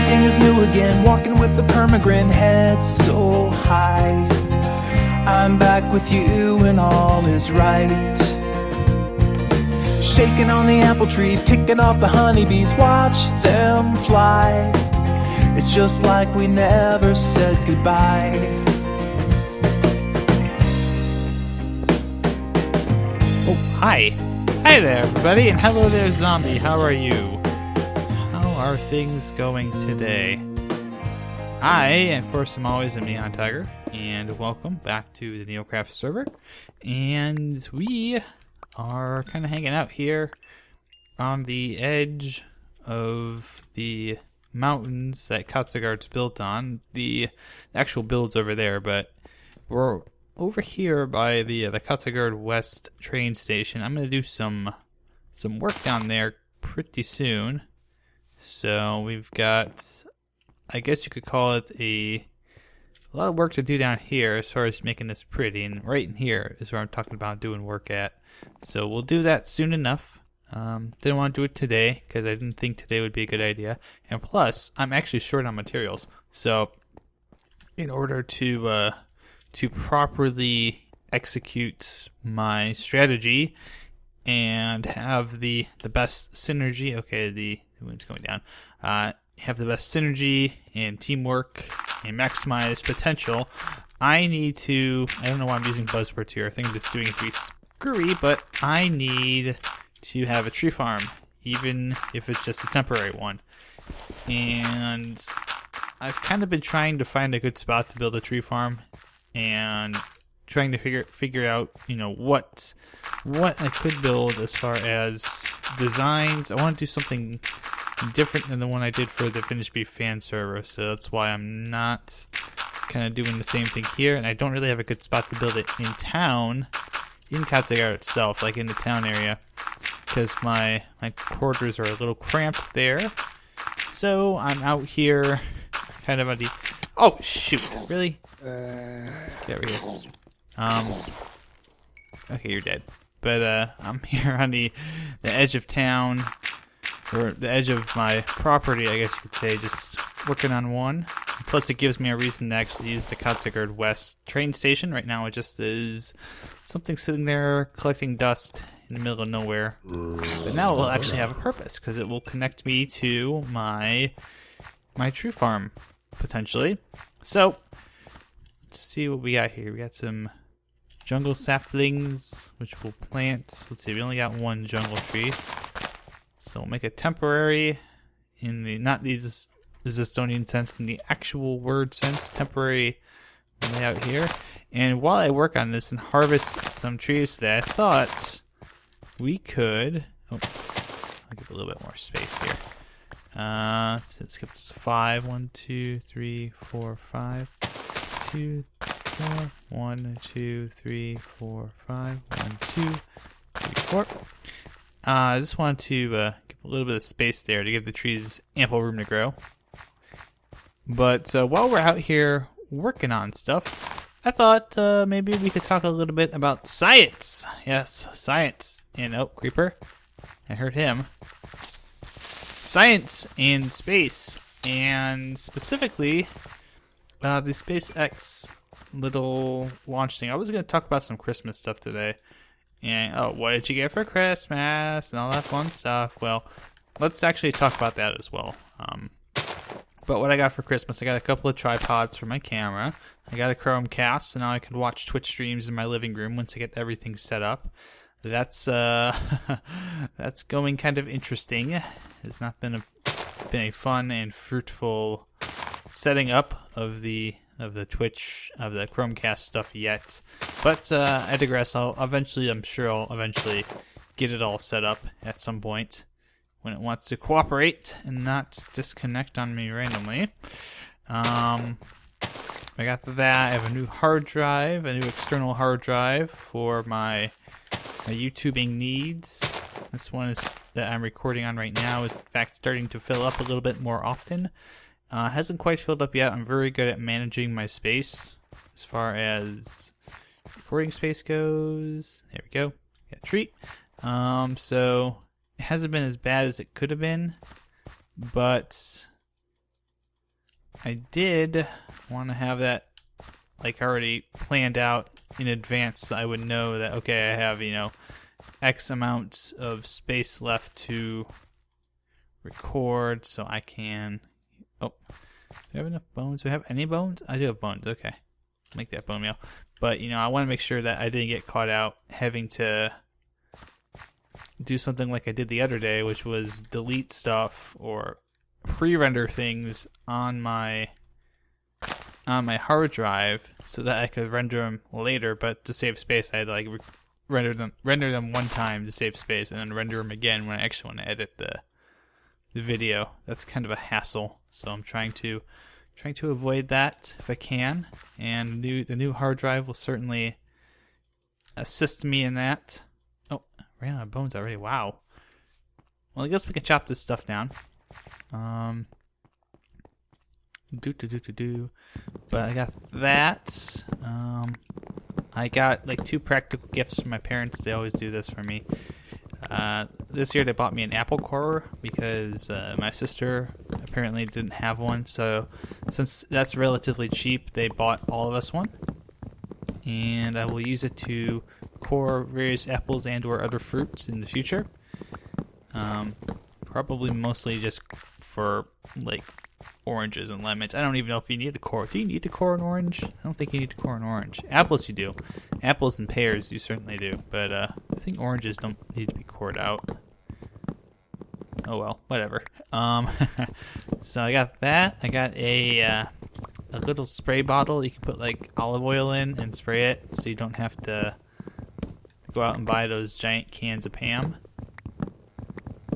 Everything is new again, walking with a permagrin, head so high. I'm back with you and all is right. Shaking on the apple tree, ticking off the honeybees, watch them fly. It's just like we never said goodbye. Oh, hi. Hi there, everybody, and hello there, zombie. How are you? How are things going today? I, of course, am always a NihonTiger, and welcome back to the NeoCraft server. And we are kind of hanging out here on the edge of the mountains that Katzegard's built on. The actual build's over there, but we're over here by the Katzegard West train station. I'm going to do some work down there pretty soon. So we've got, I guess you could call it a lot of work to do down here as far as making this pretty. And right in here is where I'm talking about doing work at. So we'll do that soon enough. Didn't want to do it today because I didn't think today would be a good idea. And plus, I'm actually short on materials. So in order to properly execute my strategy and have the best synergy, okay, the wind's going down, have the best synergy and teamwork and maximize potential, I need to, I don't know why I'm using buzzwords here, I think I'm just doing it to be screwy, but I need to have a tree farm, even if it's just a temporary one. And I've kind of been trying to find a good spot to build a tree farm and trying to figure out, you know, what I could build as far as designs. I want to do something different than the one I did for the Finished Beef fan server, so that's why I'm not kind of doing the same thing here. And I don't really have a good spot to build it in town, in Katzegard itself, like in the town area, because my quarters are a little cramped there. So I'm out here kind of on the... Oh, shoot. Really? Get over here. Okay, you're dead. But I'm here on the edge of town, or the edge of my property, I guess you could say, just working on one. Plus, it gives me a reason to actually use the Katzegard West train station. Right now, it just is something sitting there collecting dust in the middle of nowhere. But now it will actually have a purpose, because it will connect me to my tree farm, potentially. So, let's see what we got here. We got some jungle saplings, which we'll plant. Let's see, we only got one jungle tree. So we'll make a temporary, in the, not the Zestonian sense, in the actual word sense, temporary layout here. And while I work on this and harvest some trees today, I thought we could, oh, I'll give a little bit more space here. Let's skip this 5, 1, 2, 3, 4, 5, 2, 4, 1, 2, 3, 4, 5, 1, 2, 3, 4. I just wanted to give a little bit of space there to give the trees ample room to grow. But while we're out here working on stuff, I thought maybe we could talk a little bit about science. Yes, science. And oh, creeper, I heard him. Science and space, and specifically the SpaceX little launch thing. I was going to talk about some Christmas stuff today. And, oh, what did you get for Christmas? And all that fun stuff. Well, let's actually talk about that as well. But what I got for Christmas, I got a couple of tripods for my camera. I got a Chromecast, so now I can watch Twitch streams in my living room once I get everything set up. That's that's going kind of interesting. It's not been a fun and fruitful setting up of the Twitch, of the Chromecast stuff yet, but I digress. I'm sure I'll eventually get it all set up at some point when it wants to cooperate and not disconnect on me randomly. I got that. I have a new hard drive, a new external hard drive for my YouTubing needs. This one is that I'm recording on right now is in fact starting to fill up a little bit more often. Hasn't quite filled up yet. I'm very good at managing my space as far as recording space goes. There we go. Got a treat. So it hasn't been as bad as it could have been, but I did want to have that like already planned out in advance, so I would know that, okay, I have, X amount of space left to record, so I can... Oh, do I have enough bones? Do I have any bones? I do have bones, okay. Make that bone meal. But, I want to make sure that I didn't get caught out having to do something like I did the other day, which was delete stuff or pre-render things on my hard drive so that I could render them later. But to save space, I had to like render them one time to save space, and then render them again when I actually want to edit the video. That's kind of a hassle, so I'm trying to avoid that if I can. And the new hard drive will certainly assist me in that. Oh, I ran out of bones already. Wow. Well, I guess we can chop this stuff down. But I got that. I got like 2 practical gifts from my parents. They always do this for me. This year they bought me an Apple Core because my sister apparently didn't have one. So since that's relatively cheap, they bought all of us one. And I will use it to core various apples and or other fruits in the future. Probably mostly just for like oranges and lemons. I don't even know if you need a core. Do you need to core an orange? I don't think you need to core an orange. Apples you do. Apples and pears you certainly do. But I think oranges don't need to be cored out. Oh well, whatever. So I got that. I got a little spray bottle you can put like olive oil in and spray it, so you don't have to go out and buy those giant cans of Pam.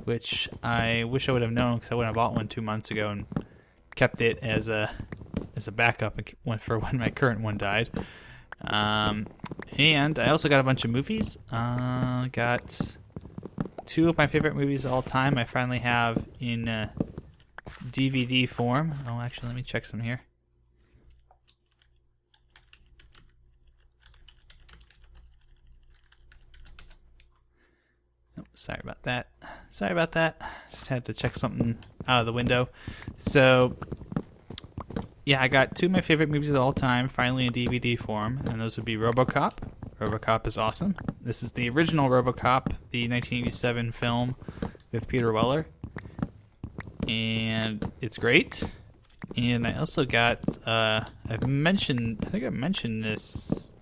Which I wish I would have known, because I would have bought one 2 months ago and kept it as a backup for when my current one died. And I also got a bunch of movies. Got 2 of my favorite movies of all time. I finally have in DVD form. Oh, actually, let me check some here. Oh, sorry about that. Just had to check something out of the window. So, yeah, I got 2 of my favorite movies of all time finally in DVD form, and those would be RoboCop. RoboCop is awesome. This is the original RoboCop, the 1987 film with Peter Weller, and it's great. And I also got, I think I mentioned this.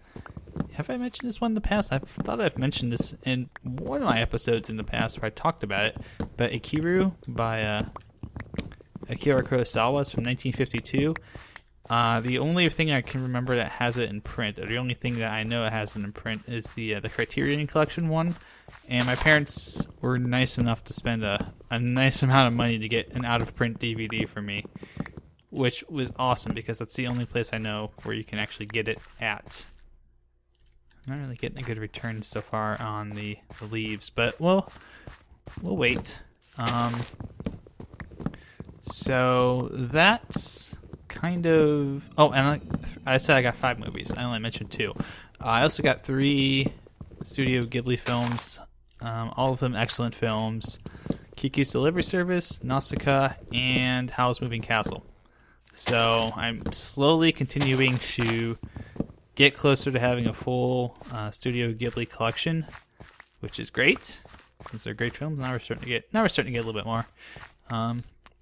Have I mentioned this one in the past? I thought I've mentioned this in one of my episodes in the past where I talked about it. But Ikiru by Akira Kurosawa is from 1952. The only thing I can remember that has it in print, or the only thing that I know it has it in print, is the Criterion Collection one. And my parents were nice enough to spend a nice amount of money to get an out-of-print DVD for me, which was awesome because that's the only place I know where you can actually get it at. I'm not really getting a good return so far on the leaves, but we'll wait. So that's kind of... Oh, and I said I got 5 movies. I only mentioned 2. I also got 3 Studio Ghibli films, all of them excellent films. Kiki's Delivery Service, Nausicaa, and Howl's Moving Castle. So I'm slowly continuing to get closer to having a full Studio Ghibli collection, which is great. These are great films. Now we're starting to get a little bit more.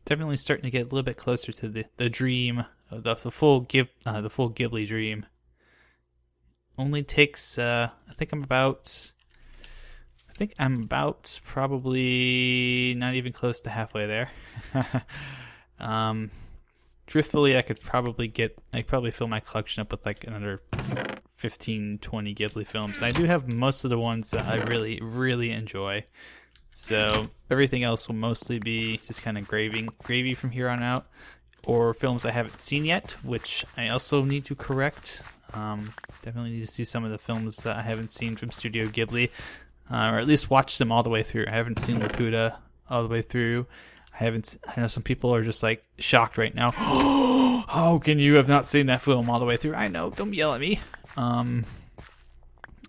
Definitely starting to get a little bit closer to the dream of the full Ghibli dream. Only takes I think I'm about probably not even close to halfway there. Truthfully, I could probably fill my collection up with like another 15, 20 Ghibli films. I do have most of the ones that I really, really enjoy. So everything else will mostly be just kind of gravy from here on out, or films I haven't seen yet, which I also need to correct. Definitely need to see some of the films that I haven't seen from Studio Ghibli, or at least watch them all the way through. I haven't seen Laputa all the way through. I know some people are just like shocked right now. How can you have not seen that film all the way through? I know, don't yell at me.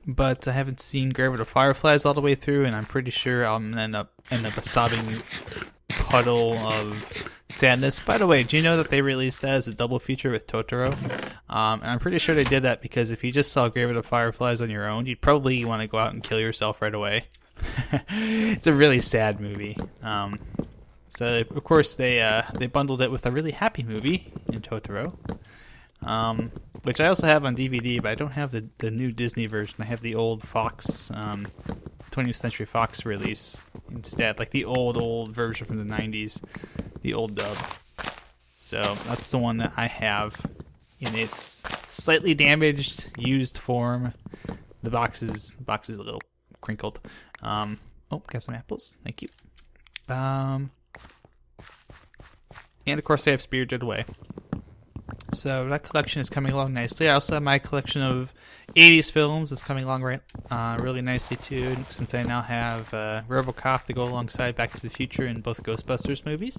But I haven't seen Grave of Fireflies all the way through, and I'm pretty sure I'm gonna end up a sobbing puddle of sadness. By the way, do you know that they released that as a double feature with Totoro? And I'm pretty sure they did that because if you just saw Grave of the Fireflies on your own, you'd probably want to go out and kill yourself right away. It's a really sad movie. So of course they bundled it with a really happy movie in Totoro, which I also have on DVD, but I don't have the new Disney version. I have the old Fox, 20th Century Fox release instead, like the old version from the 90s, the old dub. So that's the one that I have in its slightly damaged, used form. The box is a little crinkled. Oh, got some apples. Thank you. And of course I have Spirited Away. So that collection is coming along nicely. I also have my collection of 80s films that's coming along really nicely too, since I now have RoboCop to go alongside Back to the Future and both Ghostbusters movies.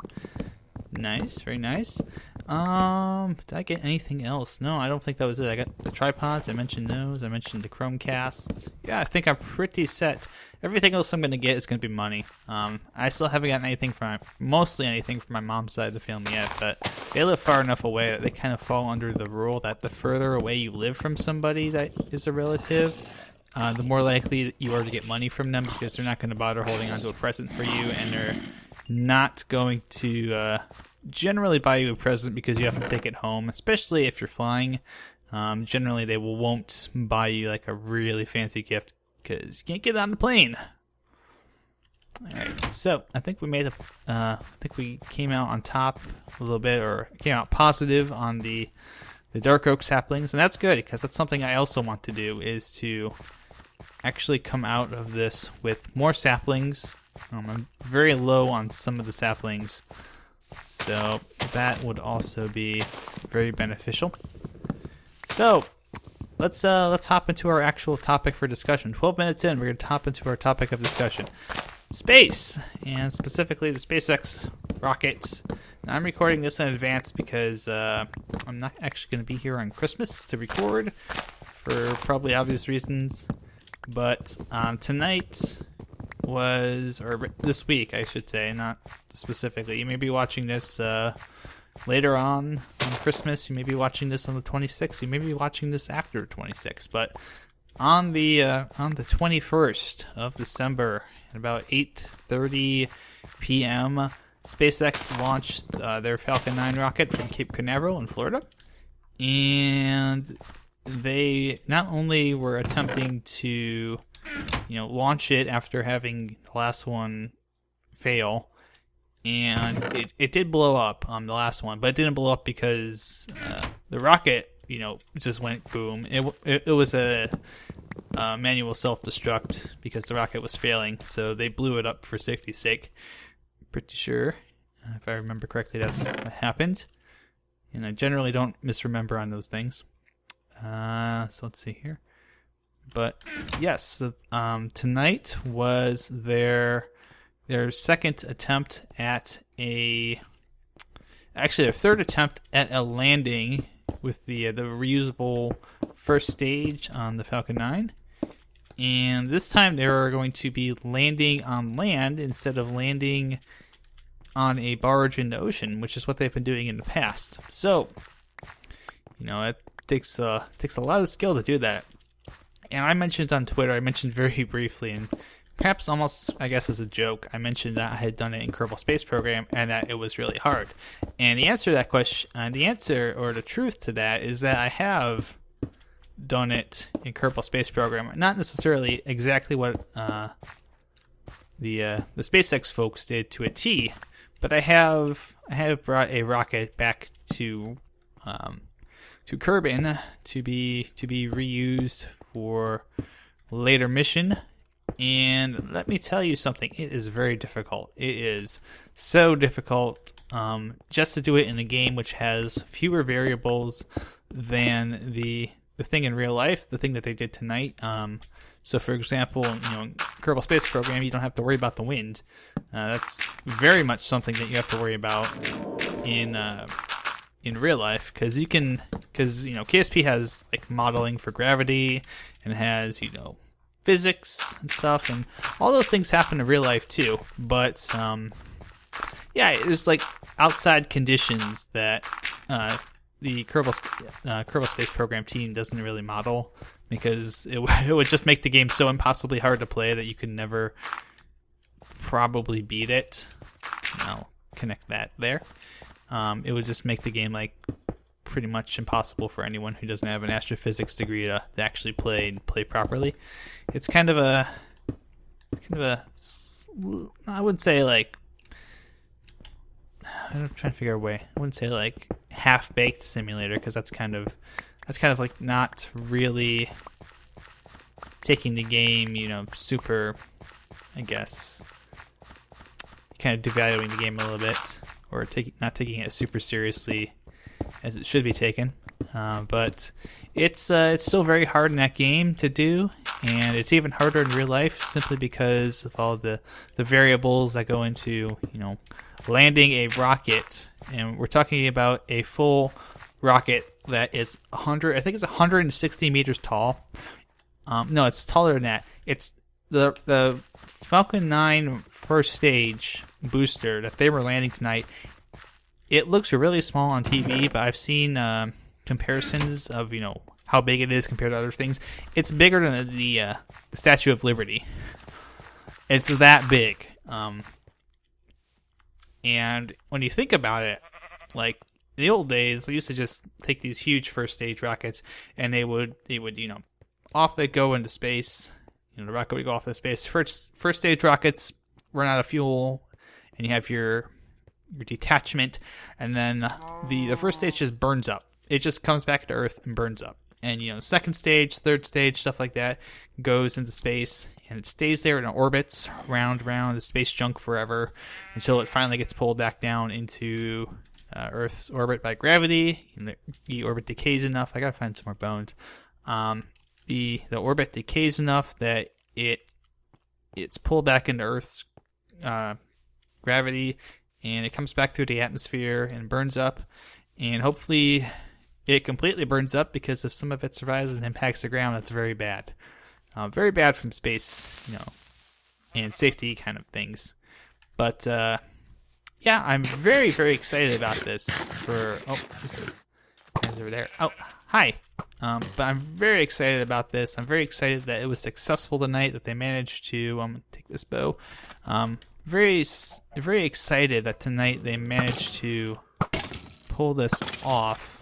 Nice, very nice. Did I get anything else? No, I don't think that was it. I got the tripods, I mentioned those, I mentioned the Chromecast. Yeah, I think I'm pretty set. Everything else I'm going to get is going to be money. I still haven't gotten mostly anything from my mom's side of the family yet, but they live far enough away that they kind of fall under the rule that the further away you live from somebody that is a relative, the more likely you are to get money from them, because they're not going to bother holding onto a present for you, and they're not going to generally buy you a present because you have to take it home, especially if you're flying. Generally, they won't buy you like a really fancy gift because you can't get on the plane. All right, so I think we made I think we came out on top a little bit, or came out positive on the dark oak saplings, and that's good because that's something I also want to do, is to actually come out of this with more saplings. I'm very low on some of the saplings, so that would also be very beneficial. So let's hop into our actual topic for discussion. 12 minutes in, we're going to hop into our topic of discussion. Space, and specifically the SpaceX rocket. Now, I'm recording this in advance because I'm not actually going to be here on Christmas to record for probably obvious reasons. But tonight or this week, I should say, not specifically. You may be watching this later on Christmas. You may be watching this on the 26th. You may be watching this after the 26th. But on the 21st of December, at about 8:30 p.m., SpaceX launched their Falcon 9 rocket from Cape Canaveral in Florida, and they not only were attempting to launch it after having the last one fail, and it did blow up on the last one, but it didn't blow up because the rocket just went boom. It was a manual self-destruct because the rocket was failing, so they blew it up for safety's sake. Pretty sure, if I remember correctly, that's what happened. And I generally don't misremember on those things. So let's see here. But yes, tonight was their second attempt at their third attempt at a landing with the reusable first stage on the Falcon 9. And this time they are going to be landing on land instead of landing on a barge in the ocean, which is what they've been doing in the past. So, it takes a lot of skill to do that. And I mentioned on Twitter, I mentioned very briefly, and perhaps almost, I guess, as a joke, I mentioned that I had done it in Kerbal Space Program and that it was really hard. And the answer to that question, or the truth to that, is that I have done it in Kerbal Space Program. Not necessarily exactly what the SpaceX folks did to a T, but I have brought a rocket back to Kerbin to be reused for later mission. And let me tell you something, it is very difficult. It is so difficult just to do it in a game which has fewer variables than the thing in real life, the thing that they did tonight. So for example, in Kerbal Space Program, you don't have to worry about the wind. That's very much something that you have to worry about in real life, because KSP has like modeling for gravity and has physics and stuff, and all those things happen in real life too. But yeah, there's like outside conditions that the Kerbal Space Program team doesn't really model, because it would just make the game so impossibly hard to play that you could never probably beat it. I'll connect that there. It would just make the game like pretty much impossible for anyone who doesn't have an astrophysics degree to actually play properly. It's kind of a I would say like, I'm trying to figure out a way. I wouldn't say like half-baked simulator, because that's kind of like not really taking the game, super, I guess, kind of devaluing the game a little bit, or not taking it super seriously as it should be taken. But it's still very hard in that game to do, and it's even harder in real life simply because of all the variables that go into landing a rocket. And we're talking about a full rocket that is 160 meters tall. No, it's taller than that. It's the Falcon 9 first stage booster that they were landing tonight. It looks really small on TV, but I've seen comparisons of how big it is compared to other things. It's bigger than the Statue of Liberty. It's that big. And when you think about it, like in the old days, they used to just take these huge first stage rockets, and they would off they go into space. The rocket would go off into space. First stage rockets run out of fuel, and you have your detachment, and then the first stage just burns up. It just comes back to Earth and burns up. And second stage, third stage, stuff like that goes into space, and it stays there and it orbits round the space junk forever until it finally gets pulled back down into Earth's orbit by gravity. The orbit decays enough. I gotta find some more bones. The orbit decays enough that it's pulled back into Earth's gravity, and it comes back through the atmosphere and burns up, and hopefully it completely burns up, because if some of it survives and impacts the ground, that's very bad. Very bad from space, and safety kind of things. But yeah, I'm very, very excited about this. This is over there. Oh, hi. But I'm very excited about this. I'm very excited that it was successful tonight, that they managed to take this bow. Very, very excited that tonight they managed to pull this off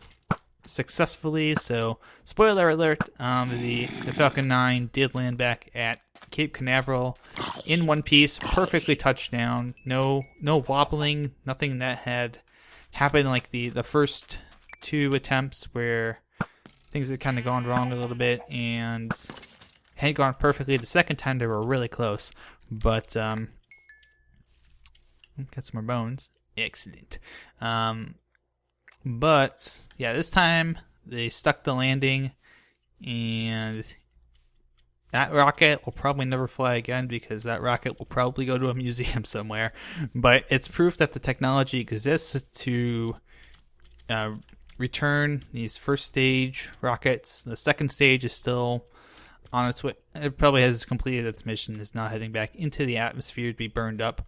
successfully. So, spoiler alert, the Falcon 9 did land back at Cape Canaveral in one piece, perfectly touched down, no wobbling, nothing that had happened like the first two attempts where things had kind of gone wrong a little bit and had gone perfectly. The second time they were really close, but got some more bones. Excellent. But yeah, this time they stuck the landing, and that rocket will probably never fly again, because that rocket will probably go to a museum somewhere. But it's proof that the technology exists to return these first stage rockets. The second stage is still on its way. It probably has completed its mission. It's now heading back into the atmosphere to be burned up.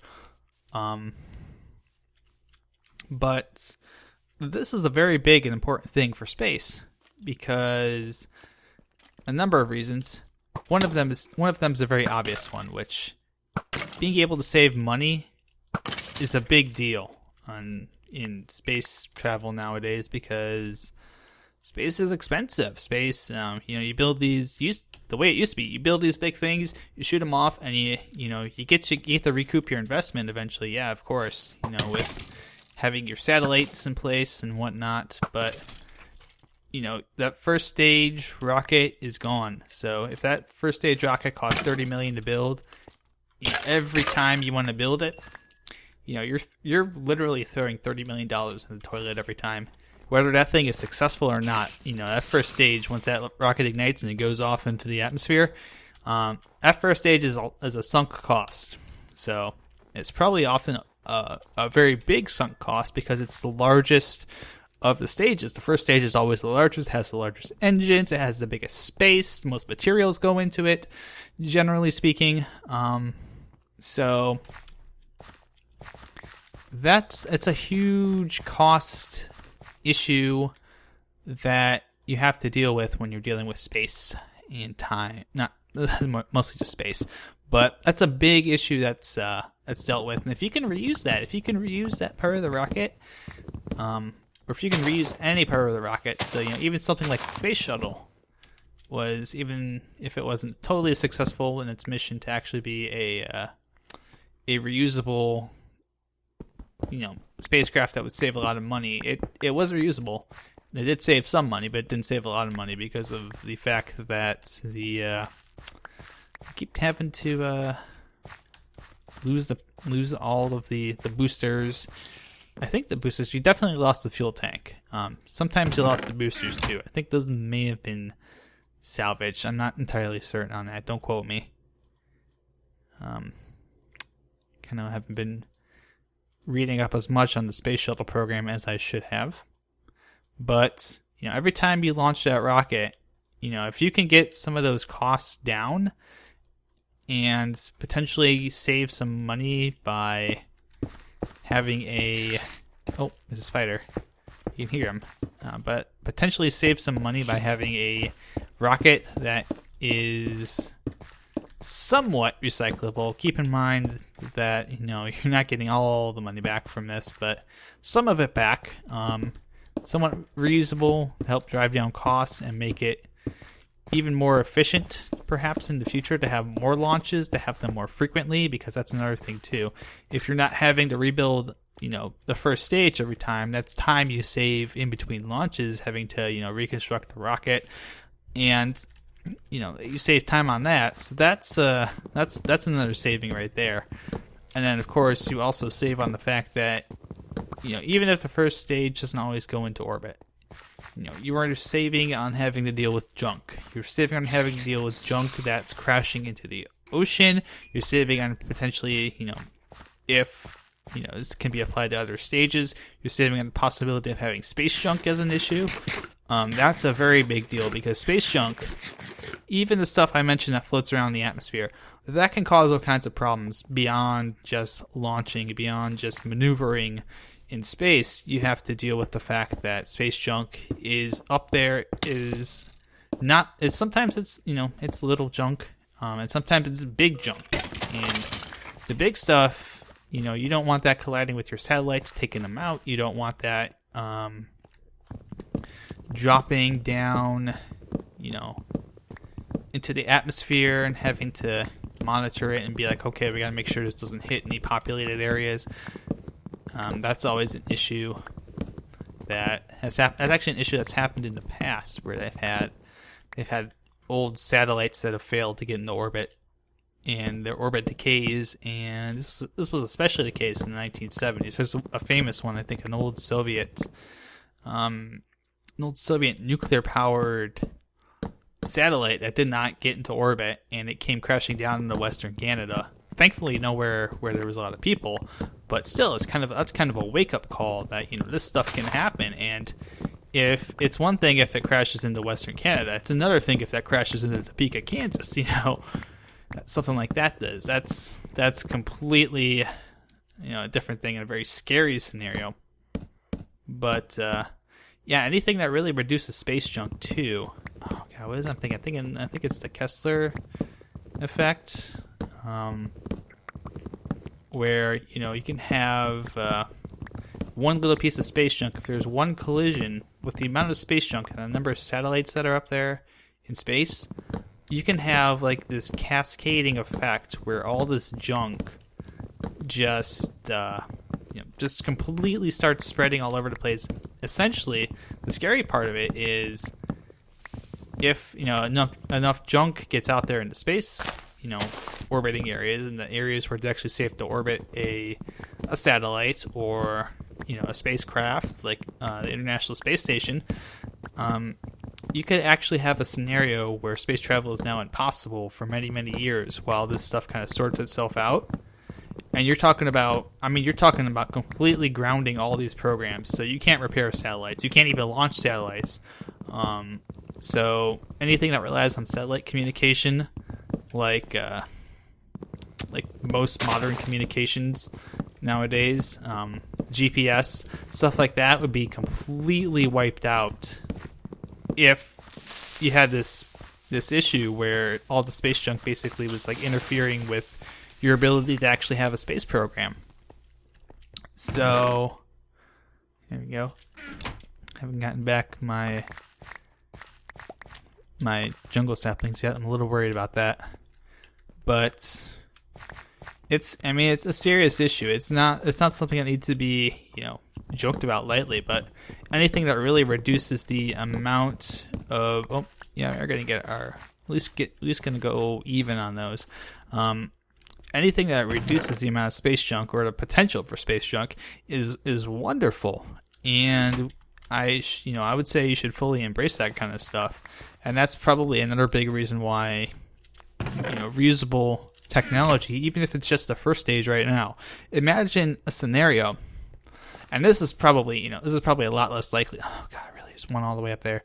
But this is a very big and important thing for space, because a number of reasons. One of them is a very obvious one, which being able to save money is a big deal in space travel nowadays, because space is expensive. Space, you build these. The way it used to be, you build these big things, you shoot them off, and you get to recoup your investment eventually. Yeah, of course, with having your satellites in place and whatnot, but that first stage rocket is gone. So if that first stage rocket costs $30 million to build, every time you want to build it, you're literally throwing $30 million in the toilet every time, whether that thing is successful or not. That first stage, once that rocket ignites and it goes off into the atmosphere, that first stage is a sunk cost. So it's probably often a very big sunk cost, because it's the largest of the stages. The first stage is always the largest, has the largest engines, it has the biggest space, most materials go into it, generally speaking. So it's a huge cost issue that you have to deal with when you're dealing with space and time. Not mostly just space, but that's a big issue that's dealt with. And if you can reuse that part of the rocket, or if you can reuse any part of the rocket, so even something like the space shuttle was, even if it wasn't totally successful in its mission to actually be a reusable spacecraft that would save a lot of money, it was reusable. It did save some money, but it didn't save a lot of money because of the fact that I keep having to lose all of the boosters. I think the boosters, you definitely lost the fuel tank. Sometimes you lost the boosters too. I think those may have been salvaged. I'm not entirely certain on that. Don't quote me. Kind of haven't been reading up as much on the space shuttle program as I should have. But every time you launch that rocket, if you can get some of those costs down and potentially save some money by having there's a spider. You can hear him. But potentially save some money by having a rocket that is somewhat recyclable. Keep in mind that you're not getting all the money back from this, but some of it back. Somewhat reusable, help drive down costs and make it even more efficient, perhaps in the future, to have more launches, to have them more frequently, because that's another thing too. If you're not having to rebuild, the first stage every time, that's time you save in between launches, having to, reconstruct the rocket, and you save time on that. So that's another saving right there. And then of course you also save on the fact that even if the first stage doesn't always go into orbit, you are saving on having to deal with junk. You're saving on having to deal with junk that's crashing into the ocean. You're saving on potentially, if this can be applied to other stages, you're saving on the possibility of having space junk as an issue. That's a very big deal, because space junk, even the stuff I mentioned that floats around the atmosphere, that can cause all kinds of problems beyond just launching, beyond just maneuvering in space. You have to deal with the fact that space junk is up there, sometimes it's little junk, and sometimes it's big junk. And the big stuff, you don't want that colliding with your satellites, taking them out. You don't want that dropping down, into the atmosphere and having to monitor it and be like, okay, we got to make sure this doesn't hit any populated areas. That's always an issue that's actually an issue that's happened in the past, where they've had old satellites that have failed to get into orbit, and their orbit decays. And this was especially the case in the 1970s. There's a famous one, I think, an old Soviet nuclear powered satellite that did not get into orbit, and it came crashing down into Western Canada. Thankfully nowhere where there was a lot of people, but still, that's kind of a wake-up call that this stuff can happen. And if it's one thing if it crashes into Western Canada, it's another thing if that crashes into Topeka, Kansas. Something like that does. That's completely a different thing and a very scary scenario. But anything that really reduces space junk too. Oh god, what is I'm thinking? I think it's the Kessler effect, where you can have one little piece of space junk. If there's one collision with the amount of space junk and the number of satellites that are up there in space, you can have like this cascading effect where all this junk just completely starts spreading all over the place. Essentially, the scary part of it is if enough junk gets out there into space, orbiting areas, and the areas where it's actually safe to orbit a satellite or a spacecraft like the International Space Station, you could actually have a scenario where space travel is now impossible for many, many years while this stuff kind of sorts itself out. And you're talking about completely grounding all these programs. So you can't repair satellites. You can't even launch satellites. So anything that relies on satellite communication, like most modern communications, nowadays. GPS, stuff like that would be completely wiped out if you had this issue where all the space junk basically was like interfering with your ability to actually have a space program. So there we go. Haven't gotten back my jungle saplings yet. I'm a little worried about that. But it's a serious issue. It's not something that needs to be, joked about lightly, but anything that really reduces the amount of we're gonna get our at least gonna go even on those. Anything that reduces the amount of space junk or the potential for space junk is wonderful, and I would say you should fully embrace that kind of stuff, and that's probably another big reason why reusable technology, even if it's just the first stage right now. Imagine a scenario, and this is probably a lot less likely. Oh god, really? There's one all the way up there.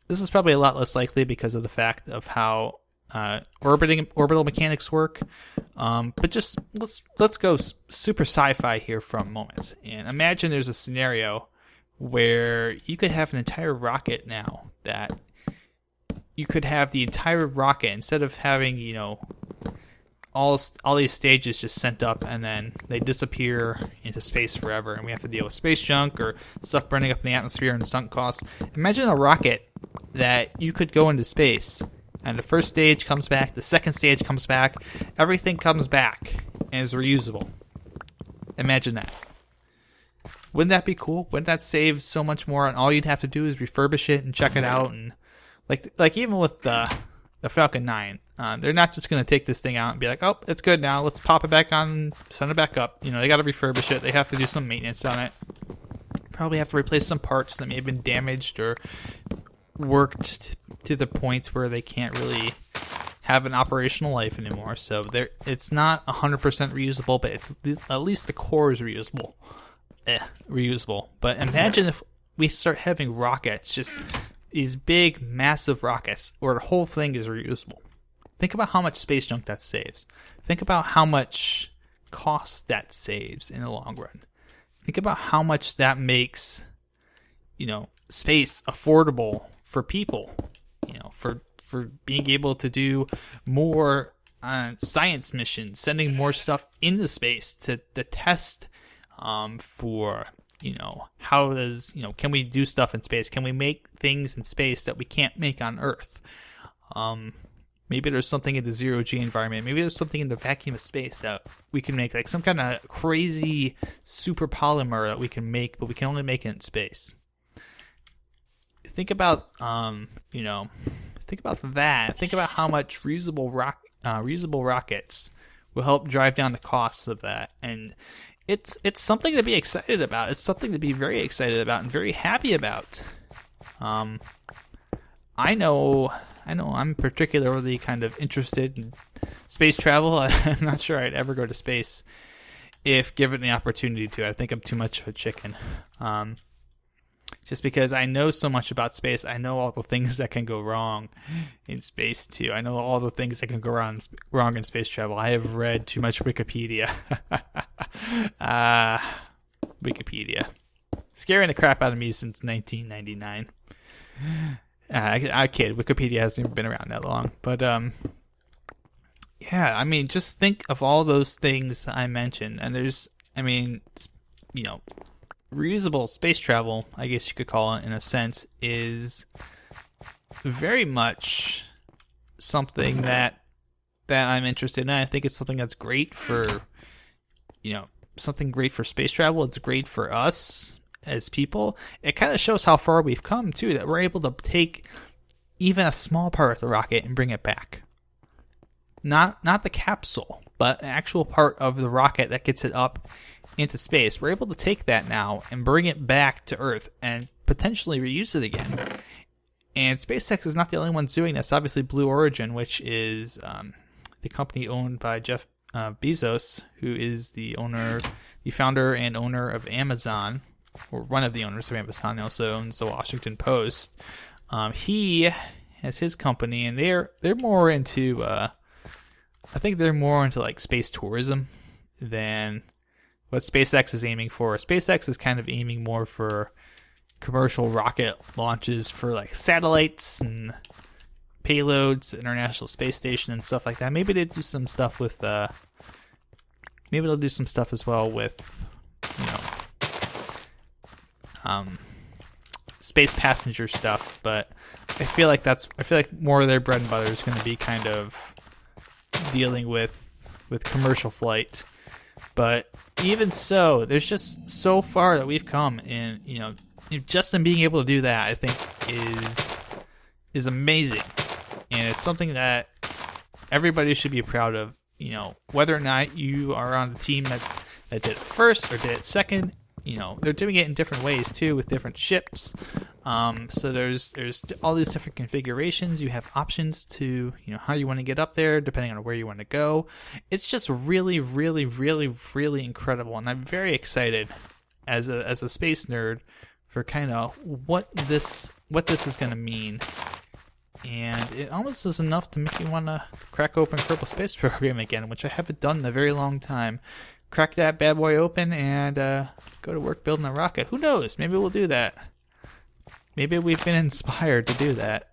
This is probably a lot less likely because of the fact of how orbital mechanics work. But just let's go super sci-fi here for a moment, and imagine there's a scenario where you could have an entire rocket now that you could have the entire rocket, instead of having all these stages just sent up and then they disappear into space forever, and we have to deal with space junk or stuff burning up in the atmosphere and sunk costs. Imagine a rocket that you could go into space, and the first stage comes back, the second stage comes back, everything comes back and is reusable. Imagine that. Wouldn't that be cool? Wouldn't that save so much more? And all you'd have to do is refurbish it and check it out. And like even with the Falcon 9, they're not just going to take this thing out and be like, oh, it's good now, let's pop it back on, send it back up. They got to refurbish it. They have to do some maintenance on it. Probably have to replace some parts that may have been damaged or worked to the points where they can't really have an operational life anymore. So it's not 100% reusable, but it's at least the core is reusable. But imagine if we start having rockets, just these big, massive rockets, where the whole thing is reusable. Think about how much space junk that saves. Think about how much cost that saves in the long run. Think about how much that makes, space affordable for people. For being able to do more science missions, sending more stuff into space to test for how does can we do stuff in space? Can we make things in space that we can't make on Earth? Maybe there's something in the zero-G environment. Maybe there's something in the vacuum of space that we can make, like some kind of crazy super polymer that we can make, but we can only make it in space. Think about think about that. Think about how much reusable rockets will help drive down the costs of that, and it's something to be excited about. It's something to be very excited about and very happy about. I know I'm particularly kind of interested in space travel. I'm not sure I'd ever go to space if given the opportunity to. I think I'm too much of a chicken. Just because I know so much about space, I know all the things that can go wrong in space too. I know all the things that can go wrong in space travel. I have read too much Wikipedia. Wikipedia. Scaring the crap out of me since 1999. I kid. Wikipedia hasn't even been around that long. But, just think of all those things I mentioned. And there's, reusable space travel, I guess you could call it in a sense, is very much something that I'm interested in. I think it's something that's great for, something great for space travel. It's great for us as people. It kind of shows how far we've come too, that we're able to take even a small part of the rocket and bring it back. Not the capsule, but an actual part of the rocket that gets it up into space. We're able to take that now and bring it back to Earth and potentially reuse it again. And SpaceX is not the only ones doing this. Obviously, Blue Origin, which is the company owned by Jeff Bezos, who is the founder and owner of Amazon, or one of the owners of Amazon. He also owns the Washington Post. He has his company, and they're more into I think they're more into like space tourism than what SpaceX is aiming for. SpaceX is kind of aiming more for commercial rocket launches for like satellites and payloads, International Space Station and stuff like that. Maybe they do some stuff with maybe they'll do some stuff as well with, you know, space passenger stuff, but I feel like more of their bread and butter is going to be kind of dealing with commercial flight. But even so, there's just so far that we've come, and you know, just in being able to do that, I think is amazing, and it's something that everybody should be proud of. You know, whether or not you are on the team that did it first or did it second, you know, they're doing it in different ways too, with different ships. So there's all these different configurations. You have options to, you know, how you want to get up there depending on where you want to go. It's just really, really, really, really incredible, and I'm very excited as a space nerd for kind of what this is going to mean. And it almost is enough to make me want to crack open Kerbal Space Program again, which I haven't done in a very long time. Crack that bad boy open and go to work building a rocket. Who knows? Maybe we'll do that. Maybe we've been inspired to do that.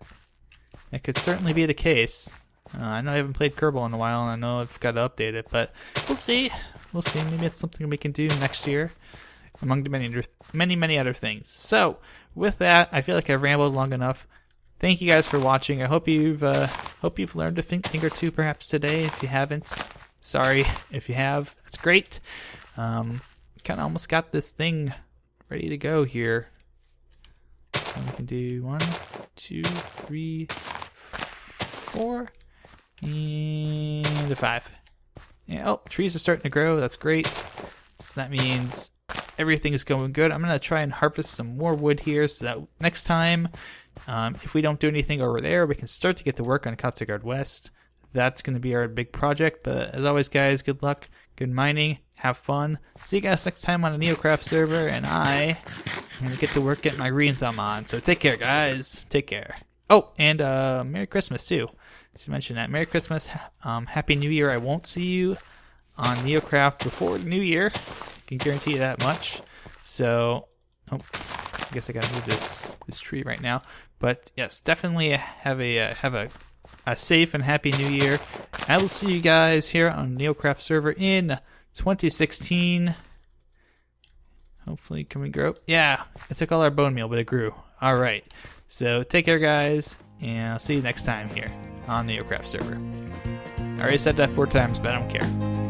It could certainly be the case. I know I haven't played Kerbal in a while, and I know I've got to update it, but we'll see. We'll see. Maybe it's something we can do next year, among the many other things. So, with that, I feel like I've rambled long enough. Thank you guys for watching. I hope you've learned a thing or two perhaps today. If you haven't, sorry. If you have, that's great. Kind of almost got this thing ready to go here. So we can do 1, 2, 3, 4, and a 5. Yeah, oh, trees are starting to grow. That's great. So that means everything is going good. I'm going to try and harvest some more wood here so that next time, if we don't do anything over there, we can start to get to work on Katsugard West. That's going to be our big project. But as always, guys, good luck, good mining, have fun. See you guys next time on a NeoCraft server, and I'm going to get to work getting my green thumb on. So take care, guys. Take care. Oh, and Merry Christmas, too. Just mention that. Merry Christmas. Happy New Year. I won't see you on NeoCraft before the New Year. I can guarantee you that much. So, oh, I guess I gotta move this tree right now. But yes, definitely have a safe and happy New Year. I will see you guys here on NeoCraft server in 2016. Hopefully, can we grow? Yeah, it took all our bone meal, but it grew. All right. So take care, guys, and I'll see you next time here on NeoCraft server. I already said that 4 times, but I don't care.